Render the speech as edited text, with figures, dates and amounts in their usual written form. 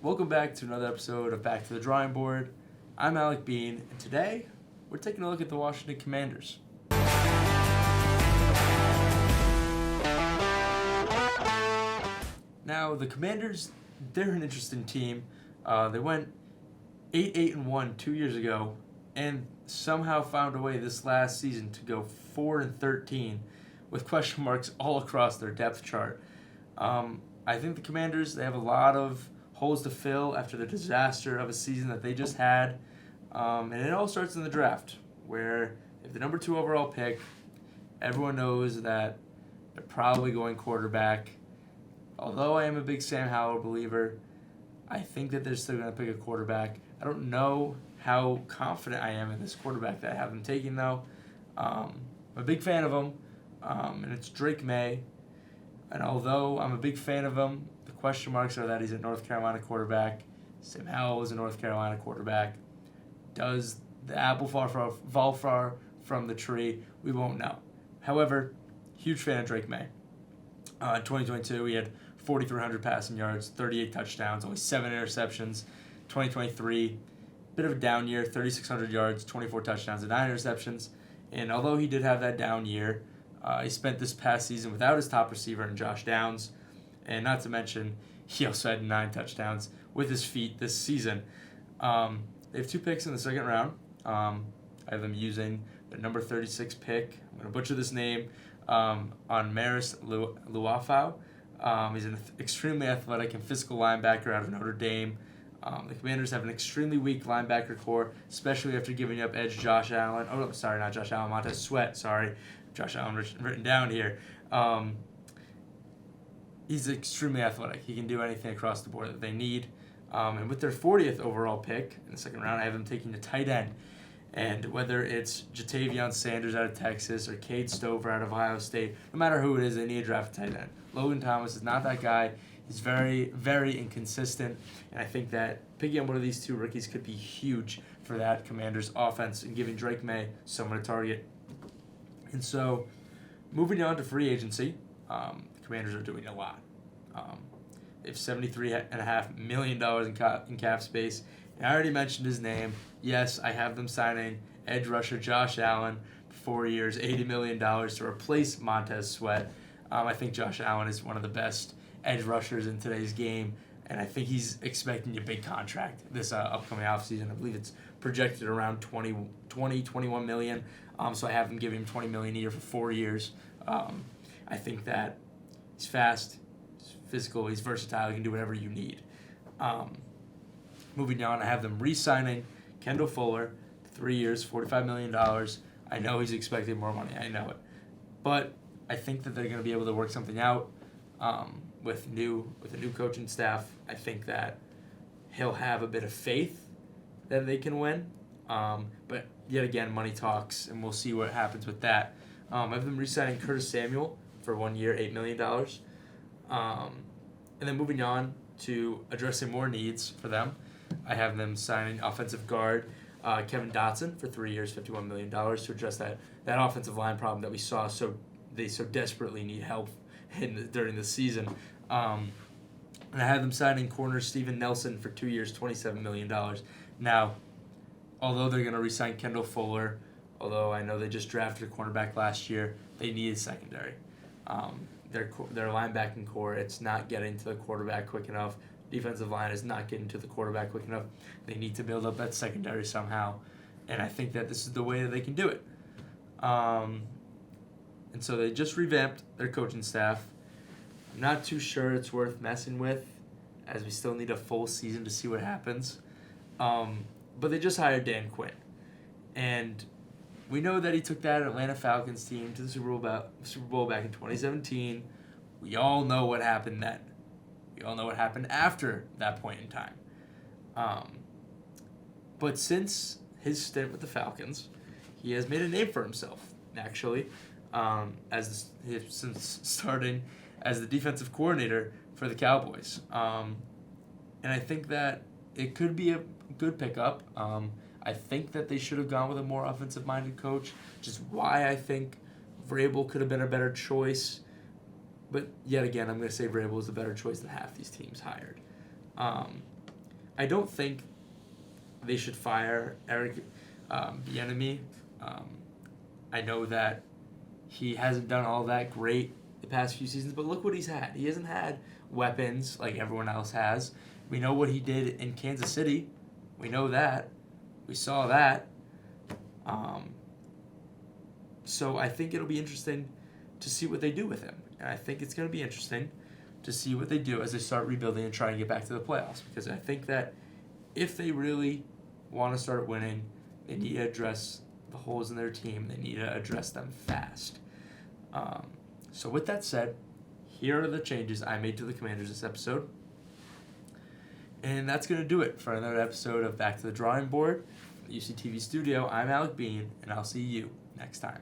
Welcome back to another episode of Back to the Drawing Board. I'm Alec Bean, and today we're taking a look at the Washington Commanders. Now, the Commanders, they're an interesting team. They went 8-1 2 years ago, and somehow found a way this last season to go 4-13 with question marks all across their depth chart. I think the Commanders, they have a lot of holes to fill after the disaster of a season that they just had. And it all starts in the draft, where if the number 2 overall pick, everyone knows that they're probably going quarterback. Although I am a big Sam Howell believer, I think that they're still going to pick a quarterback. I don't know how confident I am in this quarterback that I have them taking, though. I'm a big fan of him, and it's Drake May. And although I'm a big fan of him, the question marks are that he's a North Carolina quarterback. Sam Howell is a North Carolina quarterback. Does the apple fall far from the tree? We won't know. However, huge fan of Drake May. In 2022, he had 4,300 passing yards, 38 touchdowns, only 7 interceptions. 2023, bit of a down year, 3,600 yards, 24 touchdowns, and 9 interceptions. And although he did have that down year, he spent this past season without his top receiver in Josh Downs. And not to mention, he also had 9 touchdowns with his feet this season. They have 2 picks in the second round. I have them using their number 36 pick. I'm going to butcher this name. On Maris Luafau. He's an extremely athletic and physical linebacker out of Notre Dame. The Commanders have an extremely weak linebacker core, especially after giving up edge Josh Allen. Oh, sorry, not Josh Allen, Montez Sweat, sorry. Josh Allen written down here. He's extremely athletic. He can do anything across the board that they need. And with their 40th overall pick in the second round, I have them taking a tight end. And whether it's Jatavion Sanders out of Texas or Cade Stover out of Ohio State, no matter who it is, they need to draft a tight end. Logan Thomas is not that guy. He's very, very inconsistent. And I think that picking up one of these 2 rookies could be huge for that Commanders offense and giving Drake May someone to target. And so, moving on to free agency, the Commanders are doing a lot. They have $73.5 million in cap space. And I already mentioned his name. Yes, I have them signing edge rusher Josh Allen for 4 years, $80 million to replace Montez Sweat. I think Josh Allen is one of the best edge rushers in today's game, and I think he's expecting a big contract this upcoming offseason. I believe it's projected around 21 million. So I have them giving him $20 million a year for 4 years. I think that he's fast, he's physical, he's versatile, he can do whatever you need. Moving on, I have them re-signing Kendall Fuller, 3 years, $45 million. I know he's expecting more money. I know it. But I think that they're going to be able to work something out with a new coaching staff. I think that he'll have a bit of faith that they can win. But yet again, money talks, and we'll see what happens with that. I have them re-signing Curtis Samuel for 1 year, $8 million. And then moving on to addressing more needs for them, I have them signing offensive guard Kevin Dotson for 3 years, $51 million to address that offensive line problem that we saw they so desperately need help during the season. And I have them signing corner Steven Nelson for 2 years, $27 million. Now, although they're going to re-sign Kendall Fuller, although I know they just drafted a cornerback last year, they need a secondary. Their linebacking core, it's not getting to the quarterback quick enough. Defensive line is not getting to the quarterback quick enough. They need to build up that secondary somehow, and I think that this is the way that they can do it. And so they just revamped their coaching staff. I'm not too sure it's worth messing with, as we still need a full season to see what happens. But they just hired Dan Quinn, and we know that he took that Atlanta Falcons team to the Super Bowl back in 2017. We all know what happened then. We all know what happened after that point in time. But since his stint with the Falcons, he has made a name for himself, actually, since starting as the defensive coordinator for the Cowboys. And I think that it could be a good pickup. I think that they should have gone with a more offensive-minded coach, which is why I think Vrabel could have been a better choice. But yet again, I'm going to say Vrabel is a better choice than half these teams hired. I don't think they should fire Eric Bieniemy. I know that he hasn't done all that great the past few seasons, but look what he's had. He hasn't had weapons like everyone else has. We know what he did in Kansas City. We know that. We saw that. So I think it'll be interesting to see what they do with him. And I think it's going to be interesting to see what they do as they start rebuilding and trying to get back to the playoffs. Because I think that if they really want to start winning, they need to address the holes in their team. They need to address them fast. So with that said, here are the changes I made to the Commanders this episode. And that's going to do it for another episode of Back to the Drawing Board, UCTV Studio. I'm Alec Bean, and I'll see you next time.